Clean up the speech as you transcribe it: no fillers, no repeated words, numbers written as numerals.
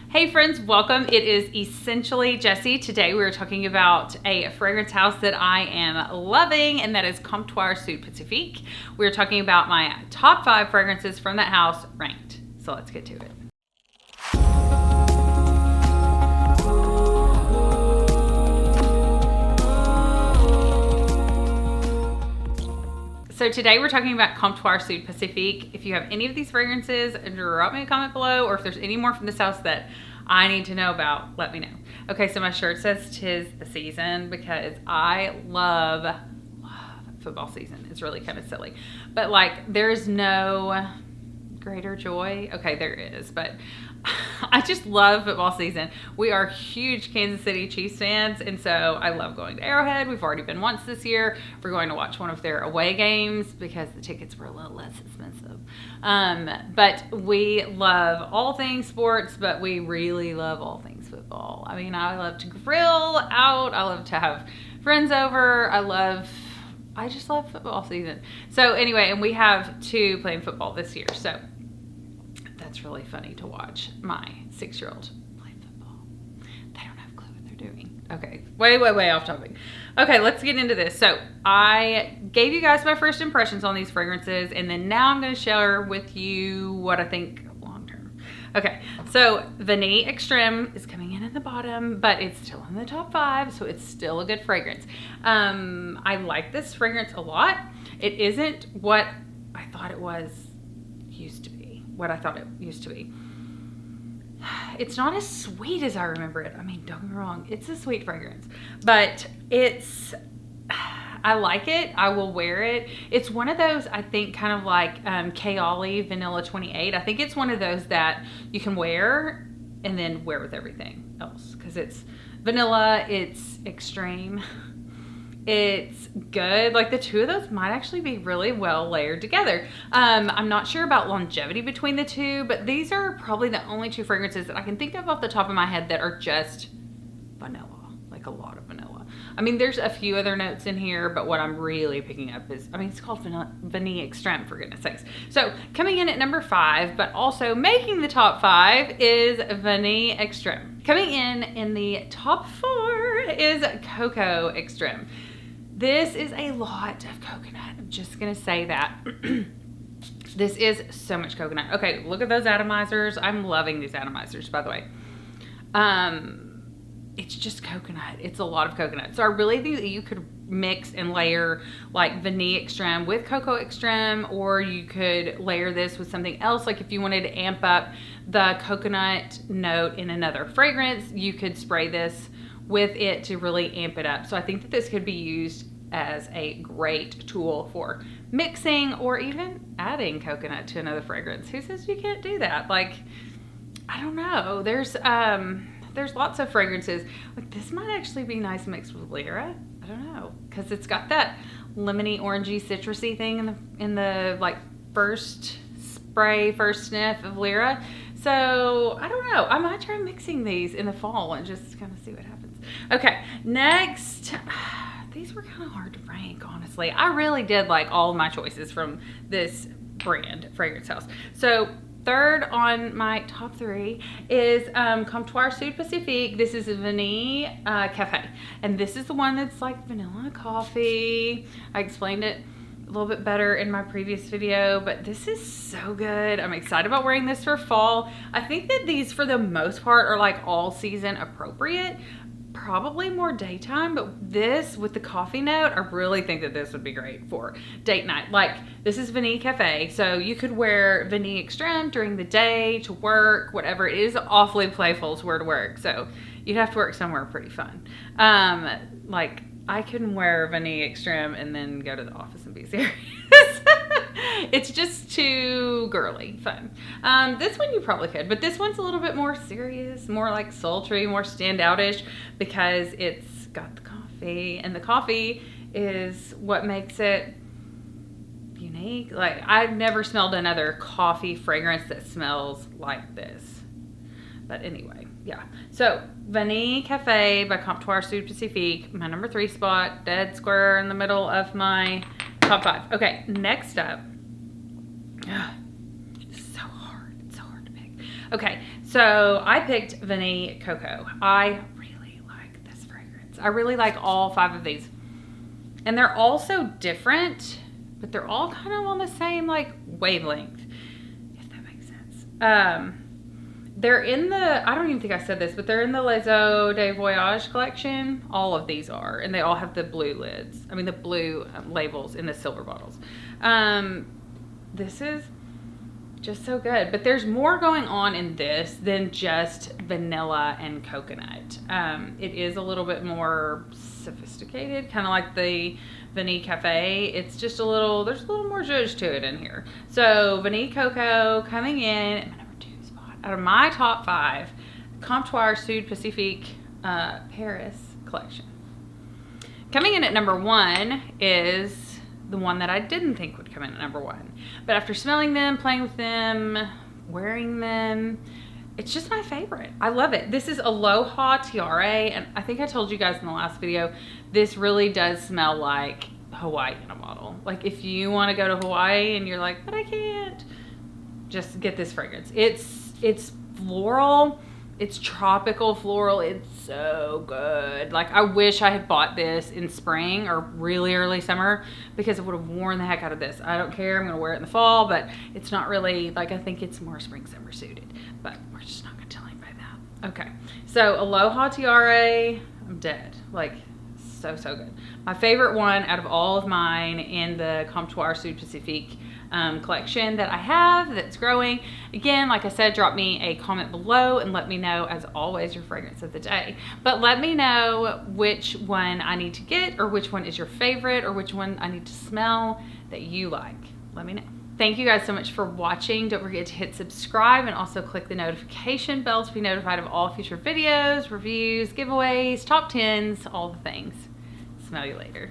Hey friends, welcome. It is essentially Jessi. Today we are talking about a fragrance house that I am loving, and that is Comptoir Sud Pacifique. We're talking about my top 5 fragrances from that house ranked. So let's get to it. So today we're talking about Comptoir Sud Pacifique. If you have any of these fragrances, drop me a comment below, or if there's any more from this house that I need to know about, let me know. Okay, so my shirt says 'tis the season because I love football season. It's really kind of silly. But like, there's no greater joy. Okay, there is, but I just love football season. We are huge Kansas City Chiefs fans, and so I love going to Arrowhead. We've already been once this year. We're going to watch one of their away games because the tickets were a little less expensive. But we love all things sports, but we really love all things football. I mean, I love to grill out. I love to have friends over. I just love football season. So anyway, and we have 2 playing football this year. So that's really funny to watch my 6-year-old play football. They don't have a clue what they're doing. Okay, way off topic. Okay, let's get into this. So I gave you guys my first impressions on these fragrances, and then now I'm going to share with you what I think long term. Okay, so Vanille Extreme is coming in at the bottom, but it's still in the top 5, so it's still a good fragrance. I like this fragrance a lot. It isn't what I thought it used to be. It's not as sweet as I remember it. I mean, don't get me wrong, it's a sweet fragrance, but I like it. I will wear it. It's one of those, I think, kind of like Kayali Vanilla 28. I think it's one of those that you can wear and then wear with everything else because it's vanilla, it's extreme. It's good. Like, the 2 of those might actually be really well layered together. I'm not sure about longevity between the 2, but these are probably the only 2 fragrances that I can think of off the top of my head that are just vanilla, like a lot of vanilla. I mean, there's a few other notes in here, but what I'm really picking up is, I mean, it's called Vanille Extreme, for goodness sakes. So coming in at number 5, but also making the top 5 is Vanille Extreme. Coming in the top 4 is Coco Extreme. This is a lot of coconut. I'm just going to say that. This is so much coconut. Okay, look at those atomizers. I'm loving these atomizers, by the way. It's just coconut. It's a lot of coconut. So I really think that you could mix and layer like Vanille Extreme with Coco Extreme, or you could layer this with something else. Like if you wanted to amp up the coconut note in another fragrance, you could spray this with it to really amp it up. So I think that this could be used as a great tool for mixing or even adding coconut to another fragrance. Who says you can't do that? Like, I don't know. There's lots of fragrances. Like, this might actually be nice mixed with Lyra. I don't know, because it's got that lemony, orangey, citrusy thing in the like first sniff of Lyra. So I don't know. I might try mixing these in the fall and just kind of see what happens. Okay, next, these were kind of hard to rank, honestly. I really did like all of my choices from this brand fragrance house. So third on my top 3 is Comptoir Sud Pacifique. This is Vanille Cafe, and this is the one that's like vanilla coffee. I explained it a little bit better in my previous video, but this is so good. I'm excited about wearing this for fall. I think that these, for the most part, are like all season appropriate. Probably more daytime, but this with the coffee note, I really think that this would be great for date night. Like, this is Vanille Cafe, so you could wear Vanille Extreme during the day to work, whatever. It is awfully playful to wear to work, so you'd have to work somewhere pretty fun. Like, I couldn't wear Vanille Extreme and then go to the office and be serious. It's just too girly fun. This one you probably could, but this one's a little bit more serious, more like sultry, more standout-ish, because it's got the coffee, and the coffee is what makes it unique. Like, I've never smelled another coffee fragrance that smells like this. But anyway, yeah. So Vanille Cafe by Comptoir Sud Pacifique, my number 3 spot, dead square in the middle of my top 5. Okay, next up. It's so hard. It's so hard to pick. Okay, so So I picked Vanille Coco. I really like this fragrance. I really like all 5 of these. And they're all so different, but they're all kind of on the same like wavelength, if that makes sense. They're in the, I don't even think I said this, but they're in the Les Eaux de Voyage collection. All of these are, and they all have the blue lids. I mean the blue labels in the silver bottles. This is just so good, but there's more going on in this than just vanilla and coconut. It is a little bit more sophisticated, kind of like the Vanille Cafe. It's just there's a little more zhuzh to it in here. So Vanille Coco coming in at my number 2 spot out of my top 5, Comptoir Sud Pacifique Paris collection. Coming in at number 1 is the one that I didn't think would come in at number 1. But after smelling them, playing with them, wearing them, it's just my favorite. I love it. This is Aloha Tiara, and I think I told you guys in the last video, this really does smell like Hawaii in a bottle. Like if you want to go to Hawaii and you're like, but I can't, just get this fragrance. It's floral. It's tropical floral. It's so good. Like I wish I had bought this in spring or really early summer because I would have worn the heck out of this. I don't care. I'm going to wear it in the fall, but it's not really, like I think it's more spring summer suited, but we're just not going to tell anybody that. Okay. So Aloha Tiara, I'm dead. Like so good. My favorite one out of all of mine in the Comptoir Sud Pacifique collection that I have that's growing. Again, like I said, drop me a comment below and let me know, as always, your fragrance of the day. But let me know which one I need to get, or which one is your favorite, or which one I need to smell that you like. Let me know. Thank you guys so much for watching. Don't forget to hit subscribe and also click the notification bell to be notified of all future videos, reviews, giveaways, top 10s, all the things. Smell you later.